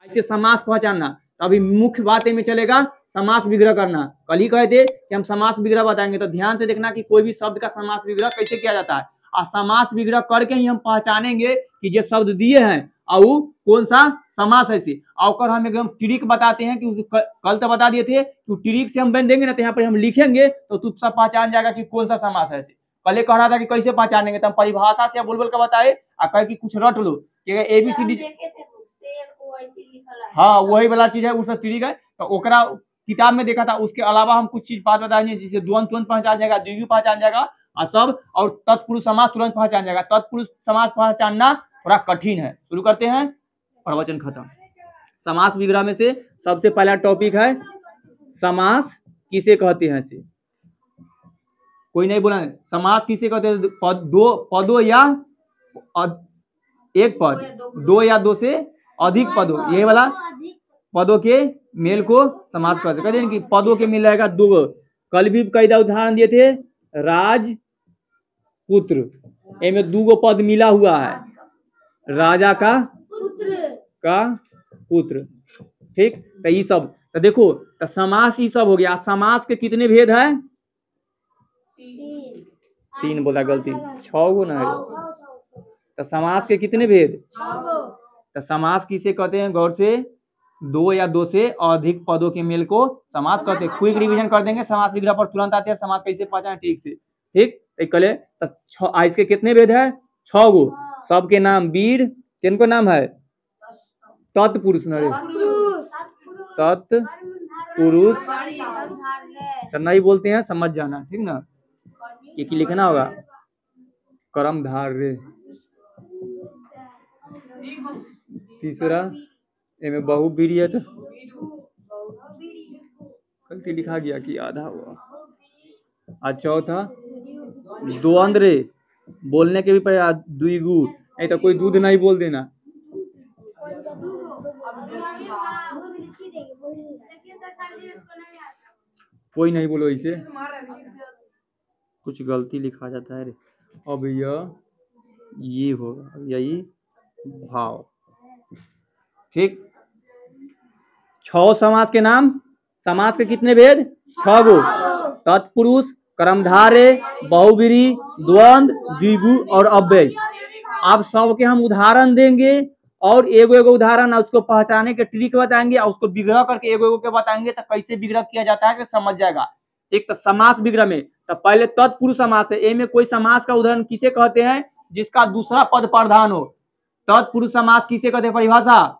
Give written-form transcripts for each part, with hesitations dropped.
ऐसे समास पहचानना। तो अभी मुख्य बात में चलेगा समास विग्रह करना। कल ही कहे थे कि हम समास विग्रह बताएंगे, तो ध्यान से देखना कि कोई भी शब्द का समास विग्रह कैसे किया जाता है, और समास विग्रह करके ही हम पहचानेंगे कि जो शब्द दिए हैं और कौन सा समास है। और हम एकदम ट्रिक बताते हैं कि कल तो बता दिए थे कि ट्रिक से हम बन देंगे ना, तो यहाँ पर हम लिखेंगे तो तू सब पहचान जाएगा कि कौन सा समास है। कल कह रहा था कि कैसे पहचानेंगे, तो हम परिभाषा से बोल बोल के बताए और कहे कि कुछ रट लो कि ABCD। हाँ वही वाला चीज है, उसका ट्रिक है। तो ओकरा किताब में देखा था, उसके अलावा हम कुछ चीज बात बताएंगे जिसे द्वंद तुरंत पहचान जाएगा, द्विगु पहचान जाएगा और सब, और तत्पुरुष समास तुरंत पहचान जाएगा। तत्पुरुष समास पहचानना थोड़ा कठिन है। शुरू करते हैं, प्रवचन खत्म। समास विग्रह में से सबसे पहला टॉपिक है समास किसे कहते हैं। कोई नहीं बोला समास किसे कहते हैं। दो पदों या एक पद, दो या दो से अधिक पदों, ये वाला पदों के मेल को समास कहते हैं। कि पदों के मिल जाएगा दो। कल भी कई उदाहरण दिए थे, राजपुत्र, इनमें दो पद मिला हुआ है, राजा का पुत्र। ठीक, तो ये सब तो देखो, तो समास ये सब हो गया। समास के कितने भेद है? तीन बोला, गलती 6 गो ना है। तो समास के कितने भेद? तो समास किसे कहते हैं? गौर से, दो या दो से अधिक पदों के मेल को समास कहते हैं। क्विक रिवीजन कर देंगे, समास विग्रह पर तुरंत आते हैं। समास कैसे पहचाने ठीक से, ठीक एक कले। तो इसके कितने भेद है? 6 गो। सबके नाम वीर, किनको नाम है? तत्पुरुष। तत्पुरुष तो नहीं बोलते हैं, समझ जाना, ठीक ना। कि लिखना होगा कर्मधारय। तीसरा इनमें बहुवीर है, तो गलती लिखा गया कि आधा हुआ। और चौथा द्वंद्व, बोलने के भी पहले द्विगु, नहीं तो कोई दूध नहीं बोल देना। कोई नहीं बोलो इसे, कुछ गलती लिखा जाता है। अब ये होगा यही भाव, ठीक। 6 समास के नाम। समास के कितने भेद? 6 गो। तत्पुरुष, कर्मधारय, बहुव्रीहि, द्वंद्व, द्विगु और अव्यय। आप सबके हम उदाहरण देंगे और एगो एगो उदाहरण उसको पहचाने के ट्रिक बताएंगे और उसको विग्रह करके एगो एगो के बताएंगे, तो कैसे विग्रह किया जाता है समझ जाएगा। एक तो समास विग्रह में तो पहले तत्पुरुष समास है। ए में कोई समास का उदाहरण किसे कहते हैं? जिसका दूसरा पद प्रधान हो। तत्पुरुष समास किसे कहते हैं? परिभाषा,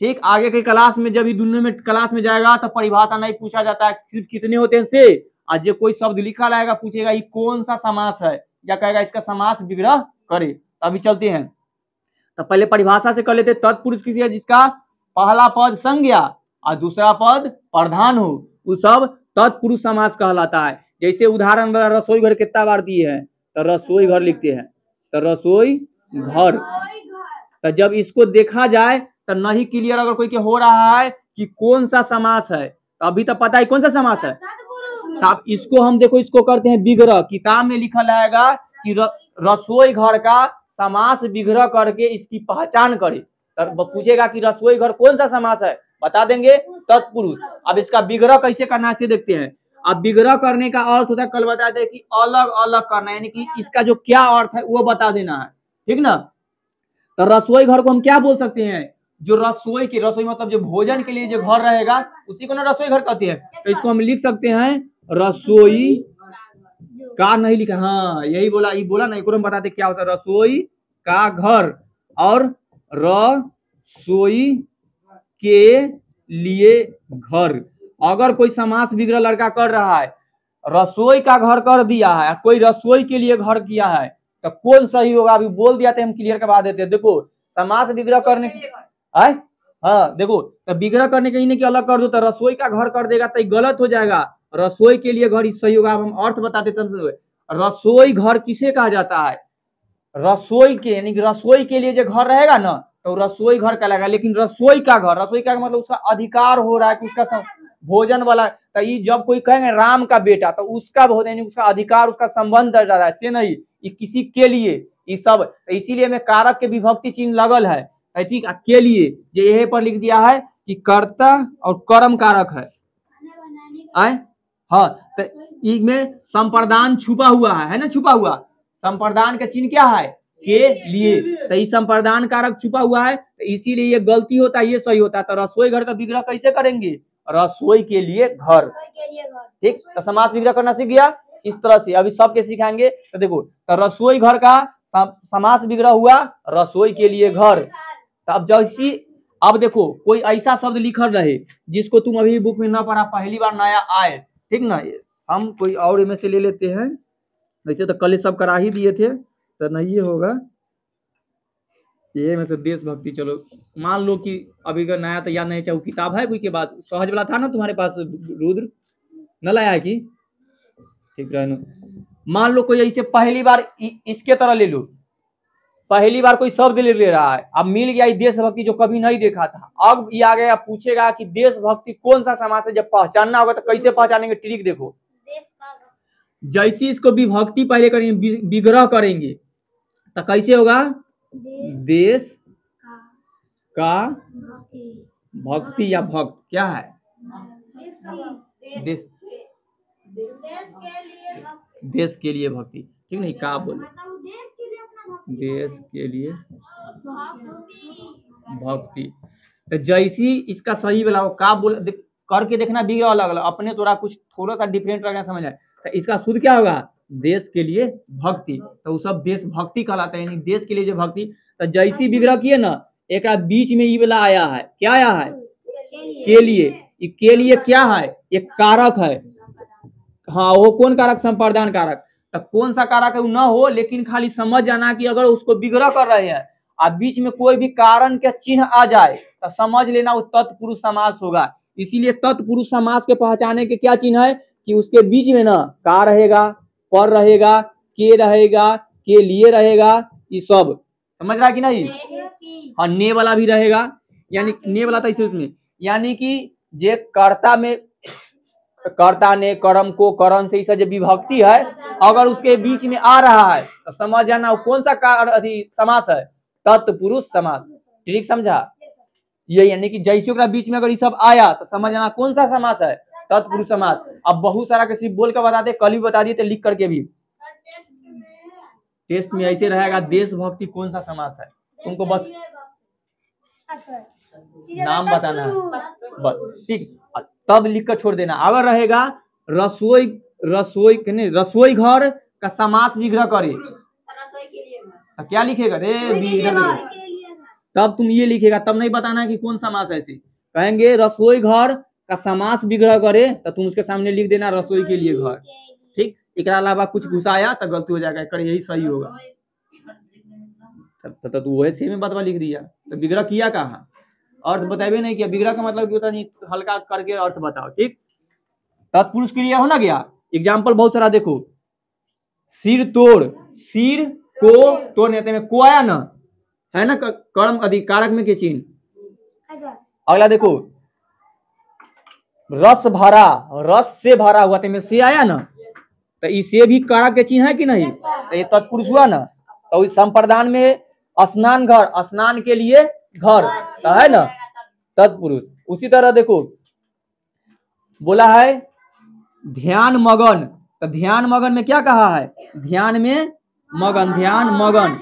ठीक। आगे के क्लास में जब दोनों में क्लास में जाएगा तो परिभाषा नहीं पूछा जाता है, सिर्फ कितने होते हैं से। आज जो कोई शब्द लिखा रहेगा पूछेगा ये कौन सा समास है, या कहेगा इसका समास विग्रह करे। अभी चलते हैं, तो पहले परिभाषा से कर लेते। तत्पुरुष किसी है जिसका पहला पद संज्ञा और दूसरा पद प्रधान हो, वो सब तत्पुरुष समास कहलाता है। जैसे उदाहरण रसोई घर कितना बार दिए हैं, तो रसोई घर लिखते हैं, तो रसोई घर। तो जब इसको देखा जाए तो नहीं क्लियर अगर कोई के हो रहा है कि कौन सा समास है, तो अभी तो पता है कौन सा समास है। तो अब इसको हम देखो, इसको करते हैं विग्रह। किताब में लिखा रहेगा कि रसोई घर का समास विग्रह करके इसकी पहचान करे। तो पूछेगा कि रसोई घर कौन सा समास है, बता देंगे तत्पुरुष। अब इसका विग्रह कैसे करना है देखते हैं। अब विग्रह करने का अर्थ होता है, कल बताया था कि अलग अलग करना, यानी कि इसका जो क्या अर्थ है वो बता देना है, ठीक ना। तो रसोई घर को हम क्या बोल सकते हैं? जो रसोई की, रसोई मतलब जो भोजन के लिए जो घर रहेगा उसी को ना रसोई घर कहते हैं। तो इसको हम लिख सकते हैं रसोई का, नहीं लिखा, हाँ यही बोला, ये बोला नहीं, हम बताते क्या होता है। रसोई का घर और रसोई के लिए घर। अगर कोई समास विग्रह लड़का कर रहा है, रसोई का घर कर दिया है, कोई रसोई के लिए घर किया है, तो कौन सही होगा अभी बोल दिया तो हम क्लियर करवा देते हैं। देखो समास विग्रह करने है, हाँ देखो, तो विग्रह करने के ही नहीं कि अलग कर दो, तो रसोई का घर कर देगा तो गलत हो जाएगा। रसोई के लिए घर सही होगा। अब हम अर्थ बताते हैं। रसोई घर किसे कहा जाता है? रसोई के, यानी कि रसोई के लिए जो घर रहेगा ना, तो रसोई घर कहलाएगा। लेकिन रसोई का घर, रसोई का मतलब उसका अधिकार हो रहा है कि उसका भोजन वाला। तो ये जब कोई कहेंगे राम का बेटा, तो उसका भोजन, यानी उसका अधिकार, उसका संबंध दर्जा है, से नहीं ये किसी के लिए, ये सब। इसीलिए में कारक के विभक्ति चिन्ह लगल है। ठीक है, के लिए जो यहीं पर लिख दिया है कि कर्ता और कर्म कारक है। आए हाँ, तो इसमें संप्रदान छुपा हुआ है ना, छुपा हुआ संप्रदान का चिन्ह क्या है, के लिए। तो इस संप्रदान कारक छुपा हुआ है, तो इसीलिए ये गलती होता है, ये सही होता है। तो रसोई घर का विग्रह कैसे करेंगे, रसोई के लिए घर। ठीक, तो समास विग्रह करना सीख गया इस तरह से। अभी सबके सिखाएंगे। तो देखो, तो रसोई घर का समास विग्रह हुआ रसोई के लिए घर। तो अब जैसी, अब देखो कोई ऐसा शब्द लिखल रहे जिसको तुम अभी बुक में ना पढ़ा, पहली बार नया आए, ठीक ना, हम कोई और में से ले लेते हैं। वैसे तो कल सब करा ही दिए थे, तो नहीं होगा ये में से देशभक्ति। चलो मान लो कि अभी का नया तो याद नहीं, चाहे किताब है कोई के बाद, सहज वाला था ना तुम्हारे पास, रुद्र न लाया है कि ठीक रहना। मान लो कोई ऐसे पहली बार इसके तरह ले लो, पहली बार कोई शब्द ले रहा है, अब मिल गया देशभक्ति जो कभी नहीं देखा था। अब ये आ गया, पूछेगा कि देशभक्ति कौन सा समास है। जब पहचानना होगा तो कैसे पहचानेंगे, ट्रिक देखो। जैसे इसको विभक्ति पहले करेंगे, विग्रह करेंगे, तो कैसे होगा, देश का भक्ति या भक्त क्या है, देश के लिए भक्ति, ठीक नहीं, का बोले देश के लिए भक्ति। तो जैसी इसका सही वाला का बोल करके देखना, विग्रह अलग अलग, अपने थोड़ा कुछ थोड़ा सा डिफरेंट लगना, समझ आए। तो इसका शुद्ध क्या होगा, देश के लिए भक्ति। तो वो सब देशभक्ति कहलाता है, यानी देश के लिए जो भक्ति। तो जैसी विग्रह किए ना, एक बीच में ये वाला आया है, क्या आया है, के लिए। के लिए क्या है, एक कारक है। हाँ, वो कौन कारक, संप्रदान कारक। तो कौन सा कारक है वो ना हो, लेकिन खाली समझ जाना कि अगर उसको विग्रह कर रहे हैं और बीच में कोई भी कारण के चिन्ह आ जाए तो समझ लेना वो तत्पुरुष समास होगा। इसीलिए तत्पुरुष समास के पहचाने के क्या चिन्ह है कि उसके बीच में ना का रहेगा, पर रहेगा, के रहेगा, के लिए रहेगा, ये सब समझ रहा है कि नहीं। हाँ, ने वाला भी रहेगा, यानी ने वाला था इसे उसमें, यानी कि जे कर्ता में, कर्ता ने कर्म को करण से इसे जो विभक्ति है, अगर उसके बीच में आ रहा है तो समझ जाना वो कौन सा समास है, तत्पुरुष समास। ठीक समझा, ये यानी कि जैसे बीच में अगर ये सब आया तो समझ जाना कौन सा समास है, तत्पुरुष समास। अब बहुत सारा किसी बोल के बताते, कल भी बता दिए थे लिख करके भी, टेस्ट में ऐसे रहेगा देशभक्ति कौन सा समास है, तुमको बस नाम बताना है बस, ठीक। तब लिख कर छोड़ देना। अगर रहेगा रसोई, रसोई रसोई घर का समास विग्रह करे, क्या लिखेगा रे, तब तुम ये लिखेगा, तब नहीं बताना है कि कौन समास है। ऐसे कहेंगे रसोई घर का समास विग्रह करे तो तुम उसके सामने लिख देना रसोई के लिए घर, ठीक। एक अलावा कुछ घुसाया तो गलती हो जाएगा, कर यही सही होगा। तो तू वही सेम बात लिख दिया, तो विग्रह किया कहाँ, अर्थ बताए नहीं किया। विग्रह का मतलब होता नहीं, हल्का करके अर्थ बताओ, ठीक। तत्पुरुष क्रिया हो ना गया। एग्जाम्पल बहुत सारा देखो, सिर तोड़, सिर को तोड़ने में को आया ना, है ना, कर्म अधिकारक में के चिन्ह। अगला देखो, रस भरा, रस से भरा हुआ में से आया ना, तो इसे भी कारक के चिन्ह है कि नहीं, तो ये तत्पुरुष हुआ ना। तो इस संप्रदान में स्नान घर, स्नान के लिए घर, तो है ना तत्पुरुष। उसी तरह देखो बोला है ध्यान मगन, तो ध्यान मगन में क्या कहा है, ध्यान में मगन, ध्यान मगन।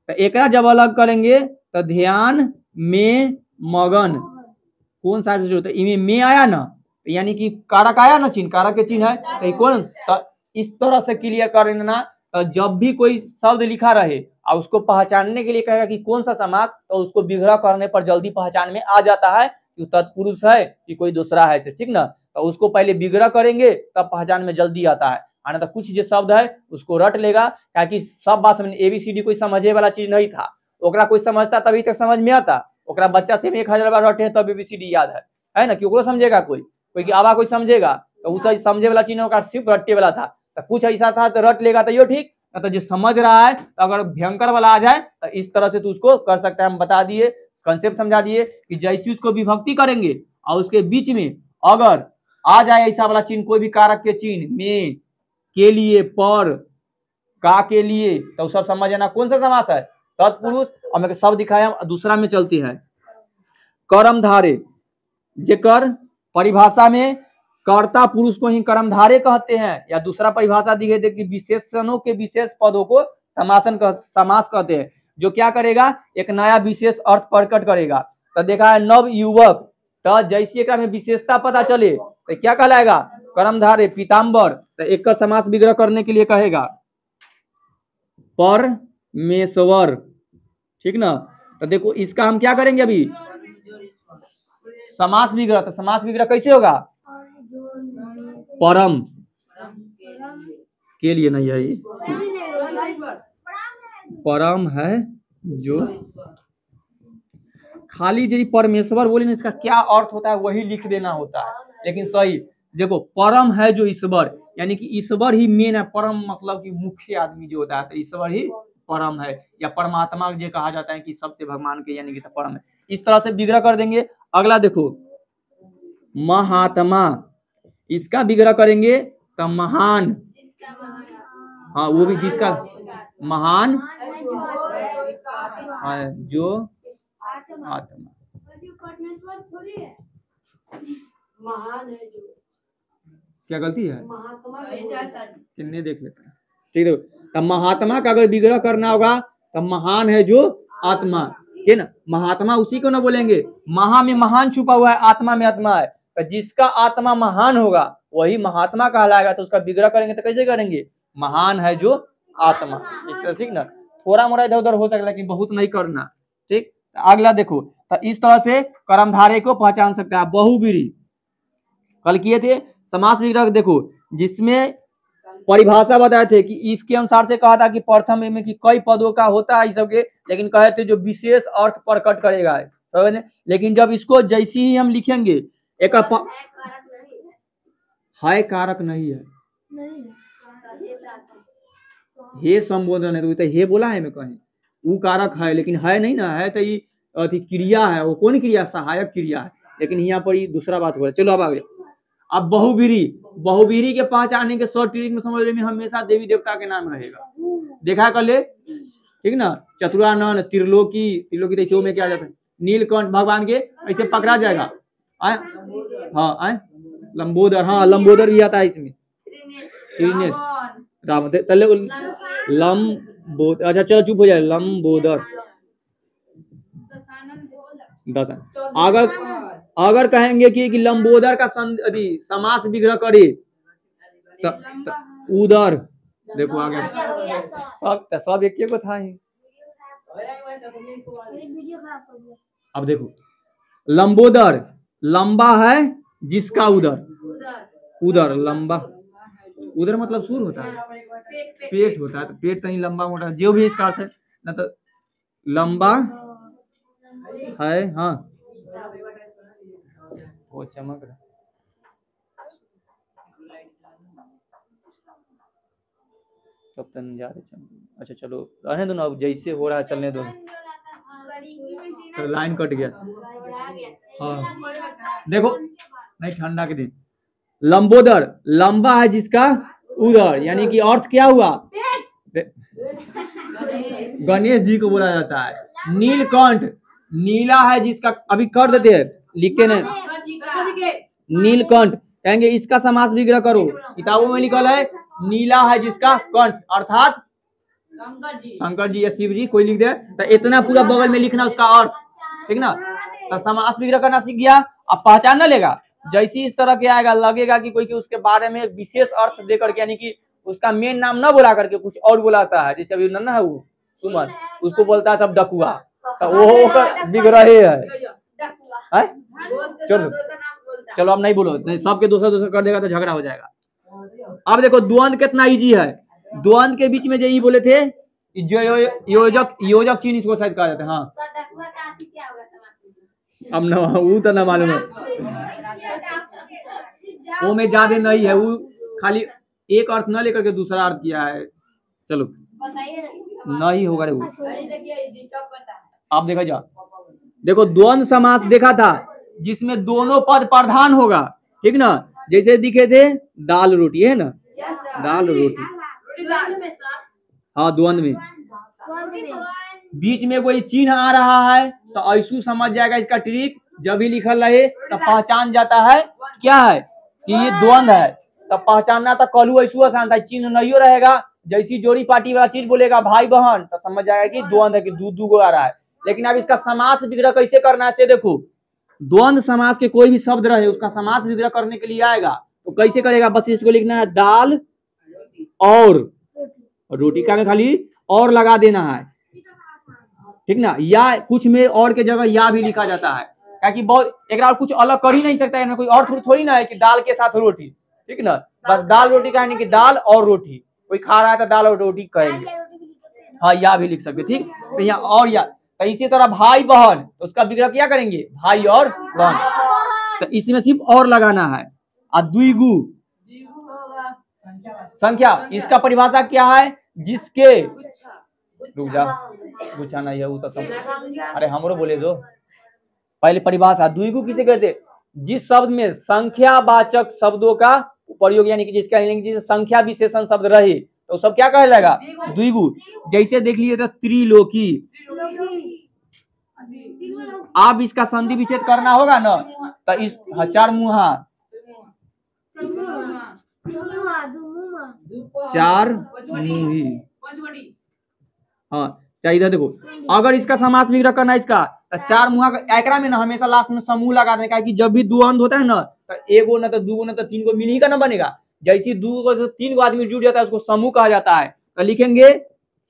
तो एक जब अलग करेंगे तो ध्यान में मगन कौन सा जो इनमें में आया ना, यानी कि कारक आया ना, चिन्ह कारक के चिन्ह है, तो कौन। तो इस तरह से क्लियर कर लेना। जब भी कोई शब्द लिखा रहे और उसको पहचानने के लिए कहेगा कि कौन सा समास, तो उसको विग्रह करने पर जल्दी पहचान में आ जाता है कि तत्पुरुष है कि कोई दूसरा है, ठीक ना। तो उसको पहले विग्रह करेंगे तब पहचान में जल्दी आता है, आना तो कुछ जो शब्द है उसको रट लेगा, ताकि सब बात समझ। ABCD कोई समझे वाला चीज नहीं था, ओकरा कोई समझता तभी तक समझ में आता, ओकरा बच्चा से 1000 बार रटे तब ABCD याद है ना, कि ओकरो समझेगा कोई आवा कोई समझेगा, तो उसे समझे वाला चीज ओकरा सिर्फ रट्टे वाला था। तो कुछ ऐसा था तो रट लेगा तो यो ठीक, तो जो समझ रहा है तो अगर भयंकर वाला आ जाए तो इस तरह से तू उसको कर सकता है। हम बता दिए, कंसेप्ट समझा दिए कि जैसी उसको विभक्ति करेंगे और उसके बीच में अगर आ जाए ऐसा वाला चिन्ह, कोई भी कारक के चिन्ह, में, के लिए, पर, का के लिए, तो सब समझ जाना कौन सा समास है, तत्पुरुष। अब मैं सब दिखाया, दूसरा में चलती है कर्मधारे, जेकर परिभाषा में कर्ता पुरुष को ही कर्मधारे कहते हैं, या दूसरा परिभाषा दी गई कि विशेषणों के विशेष पदों को समास कहते हैं, जो क्या करेगा, एक नया विशेष अर्थ प्रकट करेगा। तो देखा है नव युवक, तो जैसे एक में विशेषता पता चले तो क्या कहलाएगा, कर्मधारे। पीताम्बर, तो एक का समास विग्रह करने के लिए कहेगा परमेश्वर, ठीक ना। तो देखो इसका हम क्या करेंगे अभी, समास विग्रह। तो समास विग्रह कैसे होगा, परम के लिए नहीं है, परम है जो, खाली यदि परमेश्वर बोले ना, इसका क्या अर्थ होता है वही लिख देना होता है, लेकिन सही देखो परम है जो ईश्वर, यानी कि ईश्वर ही मेन है। परम मतलब कि मुख्य आदमी जो होता है, तो ईश्वर ही परम है, या परमात्मा जो कहा जाता है कि सबसे भगवान के, यानी कि परम है। इस तरह से विग्रह कर देंगे। अगला देखो महात्मा, इसका विग्रह करेंगे तो महान, हाँ वो भी जिसका महान है जो आत्मा, क्या गलती है, कितने देख लेते हैं, ठीक है। तब महात्मा का अगर विग्रह करना होगा तब महान है जो आत्मा, ठीक ना। महात्मा उसी को ना बोलेंगे, महा में महान छुपा हुआ है, आत्मा में आत्मा है, तो जिसका आत्मा महान होगा वही महात्मा कहलाएगा। तो उसका विग्रह करेंगे तो कैसे करेंगे, महान है जो आत्मा, इस तरह, ठीक ना। थोड़ा मोड़ा इधर उधर हो सकता है लेकिन बहुत नहीं करना, ठीक। अगला देखो, तो इस तरह से कर्मधारय को पहचान सकते हैं। बहुव्रीहि कल किए थे समास विग्रह, देखो जिसमें परिभाषा बताए थे कि इसके अनुसार से कहा था कि प्रथम में कि कई पदों का होता है इस सबके, लेकिन कहे थे जो विशेष अर्थ प्रकट करेगा, समझ। लेकिन जब इसको जैसे ही हम लिखेंगे, एक है कारक नहीं है, हे संबोधन है, तो हे बोला है मैं कहीं, वो कारक है लेकिन है नहीं ना, है तो ये अति क्रिया है, वो कौन क्रिया, सहायक क्रिया है, लेकिन यहाँ पर ये दूसरा बात हो रहा है। चलो अब आगे। अब बहुव्रीहि, बहुव्रीहि के पहचानने के शॉर्ट ट्रिक में समझ में हमेशा देवी देवता के नाम रहेगा, देखा कर ले, ठीक ना। चतुरानन, त्रिलोकी, त्रिलोकी तो में क्या जाता है, नीलकंठ भगवान के ऐसे पकड़ा जाएगा, हाँ लंबोदर, हाँ लंबोदर भी आता है इसमें, राम लंबोदर, अच्छा चलो चुप हो जाए, लंबोदर। अगर कहेंगे कि लंबोदर का समास विग्रह करे तो उदर, देखो आगे सब एक को था ही। अब देखो लंबोदर, लंबा है जिसका उदर, उदर लंबा, उदर मतलब सूर होता है, पेट होता है, तो पेट कहीं लंबा मोटा जो भी इसका अर्थ है ना, तो लंबा है, हाँ वो चमक रहा। तब तक जा रहे चमक, अच्छा चलो रहने दो ना, अब जैसे हो रहा है चलने दो, तो लाइन कट गया। हाँ देखो, नहीं ठंडा के दिन, लंबोदर लंबा है जिसका उदर, यानी कि अर्थ क्या हुआ, गणेश जी को बोला जाता है। नीलकंठ, नीला है जिसका, अभी कर देते हैं लिख के ने, नीलकंठ कहेंगे इसका समास विग्रह करो, किताबों में लिखा है नीला है जिसका कंठ, अर्थात शंकर जी या शिव जी, कोई लिख दे तो इतना पूरा बगल में लिखना उसका अर्थ, ठीक ना। तो समास विग्रह करना सीख गया, अब पहचानना लेगा। जैसी इस तरह के आएगा लगेगा कि कोई कि उसके बारे में विशेष अर्थ दे करके, यानी कि उसका मेन नाम न बोला करके कुछ और बुलाता है, जैसे अभी नन्ना है वो सुमन, उसको बोलता है सब डकुआ, तो वो विग्रह है। चलो चलो अब नहीं बोलो, नहीं सबके दूसरा कर देगा तो झगड़ा हो जाएगा। अब देखो द्वंद कितना इजी है, द्वंद के बीच में जो ये बोले थे योजक चिन्ह, इसको शायद कहा जाता है। हाँ अब न वो तो न मालूम है, वो में ज्यादा नहीं है, वो खाली एक अर्थ न लेकर के दूसरा अर्थ किया है। चलो नहीं होगा रे वो, आप देखा जा, देखो द्वंद समास देखा था जिसमें दोनों पद प्रधान होगा, ठीक ना। जैसे दिखे थे दाल रोटी है ना, दाल रोटी, हाँ द्वंद में बीच में कोई चिन्ह आ रहा है तो ऐसू समझ जाएगा इसका ट्रिक। जब भी लिखल रहे तो पहचान जाता है क्या है कि ये द्वंद है, तब पहचानना था कलू ऐसू आसान था। चिन्ह नहीं रहेगा, जैसी जोड़ी पार्टी वाला चीज बोलेगा भाई बहन तो समझ जाएगा कि द्वंद है, कि दू गो आ रहा है। लेकिन अब इसका समास विग्रह कैसे करना है देखो, द्वंद समास के कोई भी शब्द रहे उसका समास विग्रह करने के लिए आएगा तो कैसे करेगा, बस इसको लिखना है दाल और रोटी का में खाली और लगा देना है, ठीक ना। या कुछ में और के जगह या भी लिखा जाता है, क्योंकि बहुत एक और कुछ अलग कर ही नहीं सकता है, कोई और थोड़ी ना है कि दाल के साथ रोटी, ठीक ना। बस दाल रोटी कहने की दाल और रोटी, कोई खा रहा है तो दाल और रोटी कहेंगे, हाँ या भी लिख सकते, ठीक। तो यहाँ और या, तो इसी तरह भाई बहन तो उसका विग्रह क्या करेंगे, भाई और बहन, तो इसमें सिर्फ और लगाना है। और द्विगु संख्या, इसका परिभाषा क्या है, जिसके रुक जा पूछा नहीं है वो तो अरे हमरो बोले दो पहले परिभाषा। द्विगु किसे कहते, जिस शब्द में संख्यावाचक शब्दों का प्रयोग, यानी कि जिसका संख्या विशेषण शब्द रहे तो सब क्या कहलाएगा, द्विगु। जैसे देख लिए तो त्रिलोकी, आप इसका संधि विच्छेद करना होगा ना तो इस चार मुहा, चार मुही, हाँ चाहिए इधर देखो। अगर इसका समास विग्रह करना है इसका तो चार मुहा एकरा में ना हमेशा लास्ट में समूह लगा देना, कि जब भी द्वंद होता है ना तो एगो ना तो दूगो ना तो तीन गो मिल ही का ना बनेगा। जैसे दो से तीन गो आदमी जुड़ जाता है उसको समूह कहा जाता है। तो लिखेंगे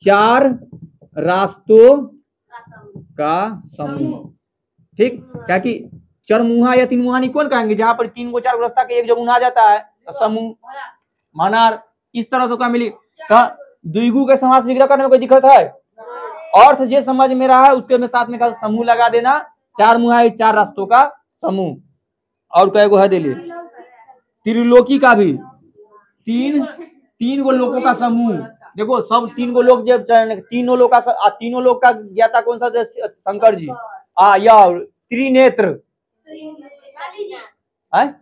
चार रास्तों का समूह, ठीक। क्या कि चरमुहा या तीन मुहा नहीं कौन कहेंगे, जहां पर तीन गो चार गो रास्ता के एक जगह आ जाता है तो समूह मनार, इस तरह से क्या मिली। तो द्विगु के समास विग्रह करने में कोई दिक्कत है, अर्थ जे समझ में रहा है उसके में साथ में समूह लगा देना, चार मुहा चार रास्तों का समूह। और कई गो है दिली त्रिलोकी का भी तीन गो लोगों का समूह। देखो सब तीन गो लोग जब तीनों लोग का ज्ञाता कौन सा, शंकर जी या त्रिनेत्र है,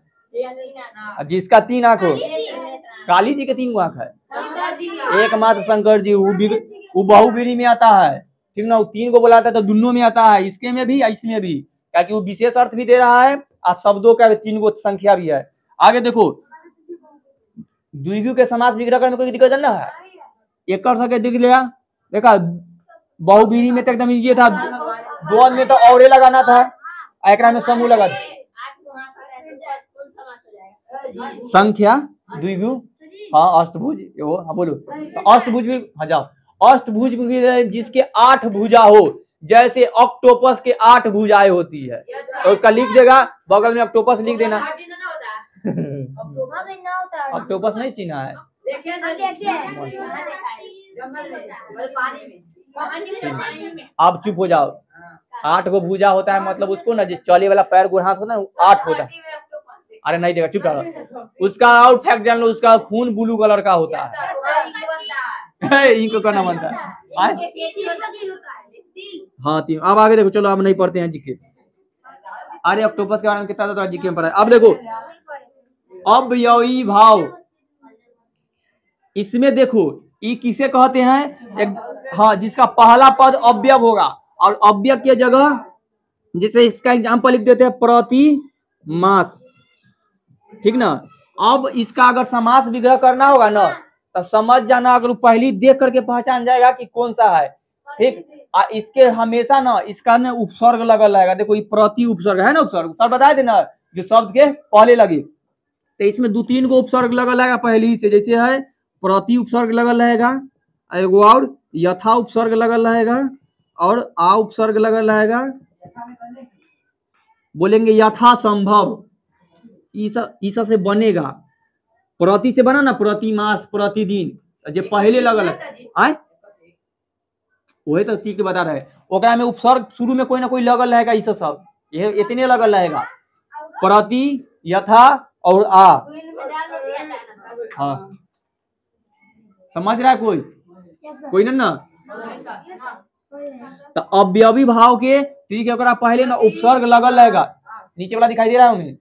जिसका तीन आंख हो, काली जी के तीन आंख है, एकमात्र शंकर जी, वो बहुबीरी में आता है, ठीक ना। वो तीन को बुलाता है तो दोनों में आता है, इसके में भी इसमें भी, क्योंकि वो विशेष अर्थ भी दे रहा है और शब्दों का तीन गो संख्या भी है। आगे देखो द्विगु के समास विग्रह करने में कोई दिक्कत ना है, एक कर सके दिख लिया, देखा बहुबीरी में तो एकदम इजी था, द्वंद में तो और लगाना था, एकरा में समूह लगा संख्या द्विगु, हाँ अष्टभुज, हाँ बोलो तो अष्टभुज भी, हाँ जाओ अष्टभुज भी जिसके 8 भुजा हो, जैसे ऑक्टोपस के 8 भुजाएं होती है तो उसका लिख देगा, बगल में ऑक्टोपस लिख देना। ऑक्टोपस नहीं चिन्हा है, आप चुप हो जाओ। 8 गो भुजा होता है मतलब उसको ना, जो चले वाला पैर गो हाथ होता है 8 होता है, अरे नहीं देगा चुप रहो, उसका और फैक्ट जान लो, उसका खून ब्लू कलर का होता है, इनको करना बनता है, हाँ तीन। अब आगे देखो, चलो अब नहीं पढ़ते हैं जीके, अरे ऑक्टोपस के बारे में कितना था जीके में पढ़ा है। अब देखो अवयवी भाव, इसमें देखो ये किसे कहते हैं, एक हाँ जिसका पहला पद अव्यव होगा, और अव्यव की जगह जैसे इसका एग्जांपल लिख देते हैं प्रति मास, ठीक ना। अब इसका अगर समास विग्रह करना होगा ना तो समझ जाना, अगर पहली देख करके पहचान जाएगा कि कौन सा है, ठीक। इसके हमेशा ना इसका ना उपसर्ग लगल रहेगा, देखो ये प्रति उपसर्ग है ना, उपसर्ग सब बता देना जो शब्द के पहले लगे, तो इसमें 2-3 गो उपसर्ग लगल रहेगा पहले से, जैसे है प्रति उपसर्ग लगल रहेगा, एगो और यथा उपसर्ग लगल रहेगा, और आ उपसर्ग लगल रहेगा, बोलेंगे यथा संभव, ईसा से बनेगा, प्रति से बना ना प्रति मास प्रतिदिन, जो पहले लगल है वही तो ठीक बता रहे, ओकरा में उपसर्ग शुरू में कोई ना कोई लगल रहेगा, ईसा सब ये इतने लगल रहेगा, प्रति यथा और आ, हाँ समझ रहा है कोई ना। तो अवयवी भाव के ठीक है, ओकरा पहले ना उपसर्ग लगल रहेगा, नीचे वाला दिखाई दे रहा है हमें,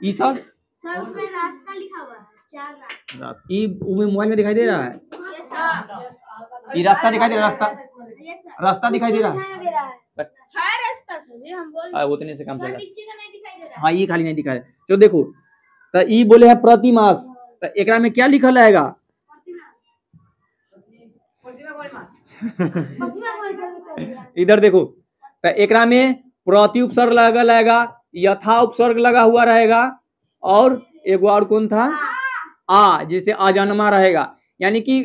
ई सब उसमें रास्ता लिखा हुआ है, 4 रास्ता, ई मोबाइल में दिखाई दे रहा है, ये रास्ता दिखाई दे रहा, रास्ता दिखाई दे रहा है, उतने से काम चल रहा है। हाँ, ये खाली नहीं दिखा है। तो देखो, तो ई बोले है प्रतिमास, तो एकरा में क्या लिखल रहेगा? इधर देखो, तो एकरा में प्रति उपसर्ग लगल रहेगा, यथा उपसर्ग लगा हुआ रहेगा, और एक और कौन था? आ, जैसे अजन्मा रहेगा। यानी कि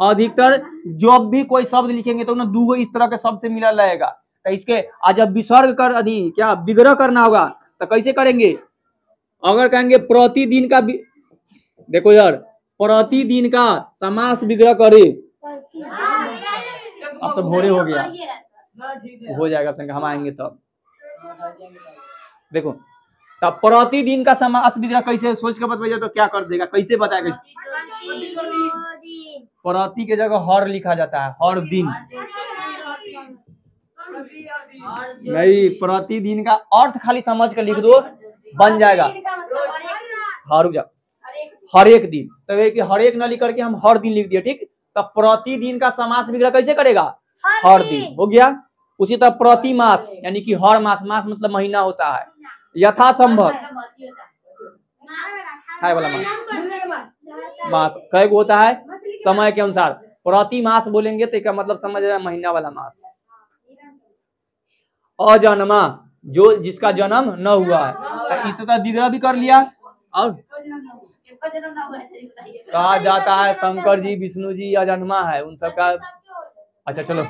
अधिकतर जब भी कोई शब्द लिखेंगे तो ना दो इस तरह के शब्द से मिला रहेगा। तो इसके जब विसर्ग कर अधि क्या विग्रह करना होगा तो कैसे करेंगे? अगर कहेंगे प्रतिदिन का देखो यार, प्रतिदिन का समास विग्रह करे, अब तो भोरे हो गया, हो जाएगा, हम आएंगे तब। देखो, तब प्रतिदिन का समास विग्रह कैसे सोच कर बताइए तो क्या कर देगा, कैसे बताएगा? प्रति के जगह हर लिखा जाता है, हर दिन नहीं, प्रतिदिन का अर्थ खाली समझ कर लिख दो, बन जाएगा। हाँ, रुक जाओ, हर एक दिन, तो हर एक न लिख करके हम हर दिन लिख दिए, ठीक। तब प्रतिदिन का समास विग्रह कैसे करेगा? हर दिन, हो गया। उसी तरह प्रति मास, यानी कि हर मास, मास मतलब महीना होता है। यथा संभव है वाला मास, मास कई होता है समय के अनुसार। प्रति मास बोलेंगे तो इसका मतलब समझ रहे महीना वाला मास। अजन्मा, जो जिसका जन्म न हुआ है, इस तरह विग्रह भी कर लिया। और कहा जाता है शंकर जी, विष्णु जी अजन्मा है, उन सबका। अच्छा चलो,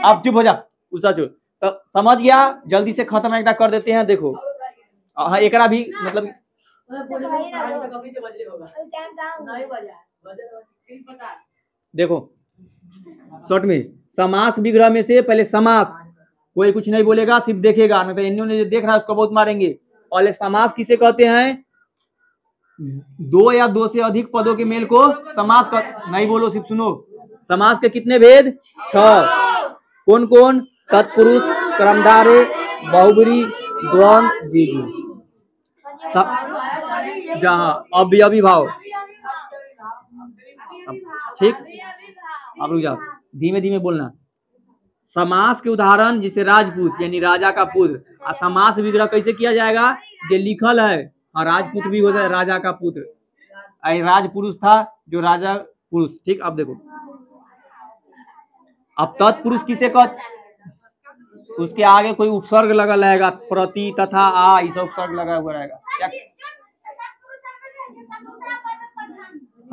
अब चुप हो जा, उसका चुप। तो समझ गया, जल्दी से खत्म एक कर देते हैं। देखो, हाँ, एकरा भी मतलब देखो शॉर्ट में समास विग्रह में से पहले समास, कोई कुछ नहीं बोलेगा, सिर्फ देखेगा, नहीं तो इन्होंने जो देख रहा है उसको बहुत मारेंगे। और समास किसे कहते हैं? दो या दो से अधिक पदों के मेल को समास नहीं बोलो, सिर्फ सुनो। समास के कितने भेद? 6। कौन कौन? तत्पुरुष, कर्मधारय, बहुब्रीहि, द्वंद्व, द्विगु। जहाँ अवयवी भाव, ठीक। अब रुक जाओ, धीमे धीमे बोलना। समास के उदाहरण जैसे राजपूत यानी राजा का पुत्र। और समास विग्रह कैसे किया जाएगा? जो लिखल है, हाँ, राजपूत भी हो जाए, राजा का पुत्र। राजपुरुष था जो राजा पुरुष, ठीक। अब देखो, अब तत्पुरुष किसे कह, उसके आगे कोई उपसर्ग लगा रहेगा, प्रति, तथा, आ, इस उपसर्ग लगा हुआ रहेगा।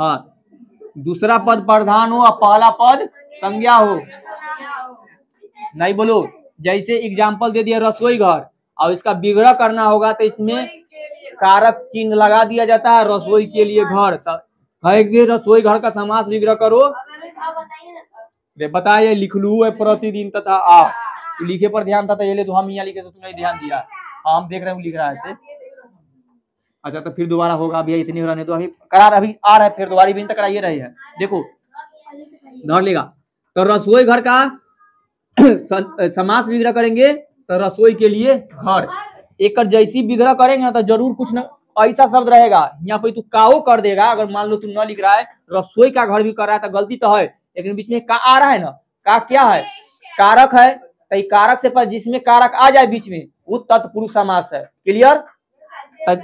हाँ, दूसरा पद प्रधान हो और पहला पद संज्ञा हो। नहीं बोलो, जैसे एग्जाम्पल दे दिया रसोई घर, और इसका विग्रह करना होगा तो इसमें कारक चिन्ह लगा दिया जाता है, रसोई के लिए घर। कहेंगे रसोई घर का समास विग्रह करो, बताइए, लिख लू है प्रतिदिन तथा आ, तो लिखे पर ध्यान था, तो ये ले तो हम यहाँ लिखे तो तुमने ध्यान दिया। हाँ, हम देख रहे हैं लिख रहा है ऐसे। अच्छा, तो फिर दोबारा होगा, अभी इतनी रहने तो अभी करार अभी आ रहा है, फिर दोबारा भी तक कराइए रही है। देखो, धर लेगा, तो रसोई घर का समास विग्रह करेंगे तो रसोई के लिए घर। एक जैसी विग्रह करेंगे तो जरूर कुछ न ऐसा शब्द रहेगा, यहाँ पे तू काओ कर देगा। अगर मान लो तू न लिख रहा है, रसोई का घर भी कर रहा है तो गलती तो है, लेकिन बीच में का आ रहा है ना, का क्या है? कारक है। तो कारक से पर जिसमें कारक आ जाए बीच में, वो तत्पुरुष समास है। क्लियर? क्या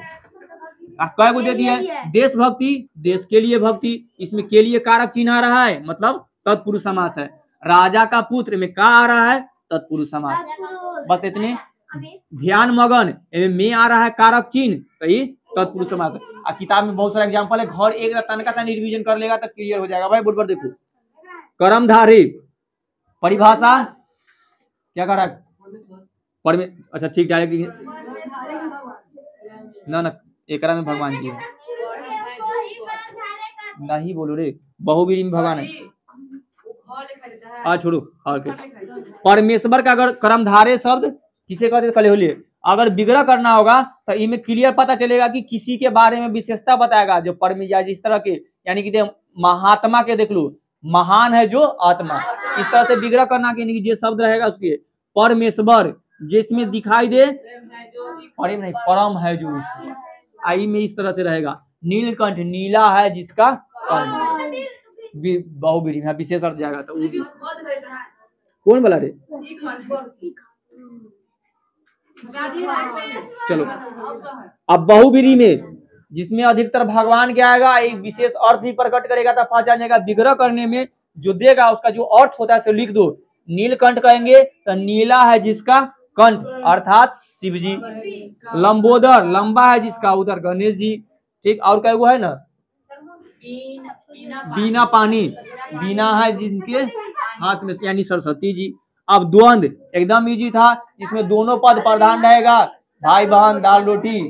दे दिया? देशभक्ति, देश के लिए भक्ति, इसमें के लिए कारक चिन्ह आ रहा है, मतलब तत्पुरुष समास है। राजा का पुत्र में का आ रहा है? तत्पुरुष समास। बस इतने। ध्यान मगन में आ रहा है कारक चिन्ह, तो ये तत्पुरुष समास है। किताब में बहुत सारा एग्जांपल है, घर एक तनका सा रिवीजन कर लेगा तो क्लियर हो जाएगा भाई। बोल पर देखो, कर्मधारय परिभाषा क्या कर रहा है? अच्छा ठीक, डायरेक्ट ना एकरा में भगवान की है, नहीं बोलो रे, बहुब्रीहि में भगवान है। छोड़ो। परमेश्वर का अगर कर्मधारय शब्द किसे कहते कले होलिए, अगर विग्रह करना होगा तो इनमें क्लियर पता चलेगा कि किसी के बारे में विशेषता बताएगा, जो परमेश्वर जिस तरह के, यानी कि महात्मा के देख लो, महान है जो आत्मा, इस तरह से विग्रह करना के जो शब्द रहेगा उसके। परमेश्वर जिसमें दिखाई दे, परम है जो, आई में इस तरह से रहेगा। नीलकंठ नीला है जिसका कंठ, बहुब्रीहि में विशेष अर्थ जाएगा तो कौन बोला रे? चलो अब बहुब्रीहि में जिसमें अधिकतर भगवान क्या आएगा एक विशेष अर्थ भी प्रकट करेगा तो पहचान जाएगा। विग्रह करने में जो देगा उसका जो अर्थ होता है उसे लिख दो। नीलकंठ कहेंगे तो नीला है जिसका कंठ अर्थात शिव जी। लंबोदर लंबा है जिसका उधर गणेश जी। ठीक, और क्या वो है ना बीना पानी, बीना है जिनके हाथ में यानी सरस्वती जी। अब द्वंद एकदम इजी था, इसमें दोनों पद प्रधान रहेगा, भाई बहन दाल रोटी।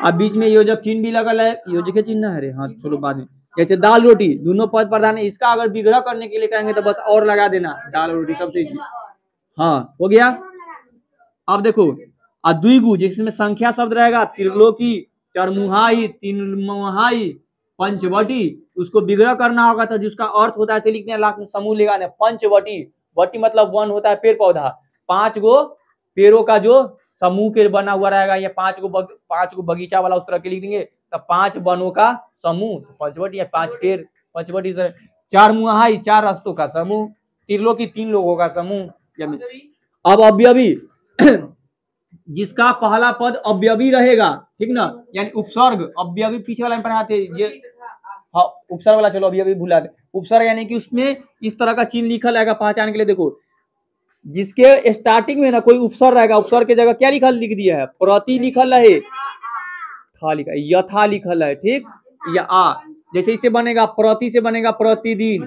अब बीच में योजक चिन्ह भी लगल है, योजक चिन्ह है रे, हाँ चलो बाद में। जैसे दाल रोटी दोनों पद प्रधान है, इसका अगर विग्रह करने के लिए कहेंगे तो बस और लगा देना दाल रोटी सबसे इजी। हाँ हो गया। अब देखो अद्विगु जिसमें संख्या शब्द रहेगा, त्रिलोकी, चरमुहाई, तीनमुहाई, पंचवटी, उसको विग्रह करना होगा तो जिसका अर्थ होता है ऐसे लिखते हैं लास्ट में समूह लगाने। पंचवटी, वटी मतलब वन होता है पेड़ पौधा, 5 गो पेड़ों का जो समूह के बना हुआ रहेगा, या 5 गो बगीचा वाला उस तरह के लिख देंगे तो 5 वनों का समूह पंचवटी या 5 पेड़ पंचवटी। चारमुहाई 4 रास्तों का समूह, त्रिलोकी 3 लोगों का समूह। अब अवयवी जिसका पहला पद अवयवी रहेगा, ठीक ना, यानी उपसर्ग अवयवी पीछे वाला में पढ़ाते ये, हाँ उपसर्ग वाला चलो अवयवी भुला दे। उपसर्ग यानी कि उसमें इस तरह का चिन्ह लिखा रहेगा पहचान के लिए। देखो जिसके स्टार्टिंग में ना कोई उपसर्ग रहेगा, उपसर्ग की जगह क्या लिख दिया है, प्रति लिखल है, था लिखा है, यथा लिखल है, ठीक, या आ। जैसे इससे बनेगा प्रति से बनेगा प्रतिदिन,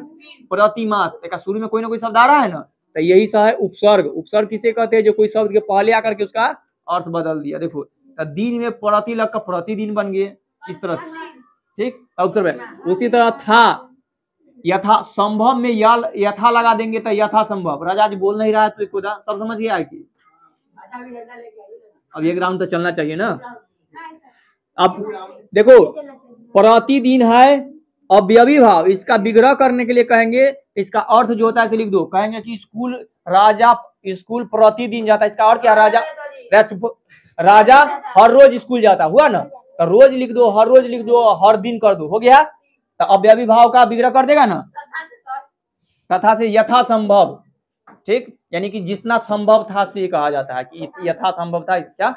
प्रतिमास, देखा शुरू में कोई ना कोई शब्द आ रहा है ना, तो यही सा है उपसर्ग। उपसर्ग किसे कहते हैं, जो कोई शब्द के पहले आकर के उसका अर्थ बदल दिया। देखो तो दिन में प्रति लग कर प्रतिदिन बन गए इस तरह से, ठीक। उपसर्ग उसी तरह था, यथा संभव में यथा लगा देंगे तो यथा संभव। राजा जी बोल नहीं रहा है तो एक सब समझ गया है कि अब एक राउंड तो चलना चाहिए ना। अब देखो प्रतिदिन है अवयवी भाव, इसका विग्रह करने के लिए कहेंगे, इसका अर्थ जो होता है इसे लिख दो। कहेंगे कि स्कूल राजा स्कूल प्रतिदिन जाता है, इसका अर्थ क्या, राजा हर रोज स्कूल जाता, हुआ ना, तो रोज लिख दो, हर रोज लिख दो, हर दिन कर दो, हो गया। तो अवयवी भाव का विग्रह कर देगा ना, तथा से यथा संभव, ठीक, यानी कि जितना संभव था से कहा जाता है कि यथा संभव था। क्या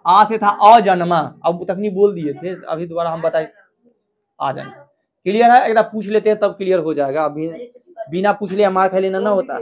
आ से था अजन्मा, अब तक नहीं बोल दिए थे, अभी दोबारा हम बताए आ जाए। क्लियर है, एक बार पूछ लेते हैं तब क्लियर हो जाएगा, अभी बिना पूछ लिया मार खा लेना ना होता।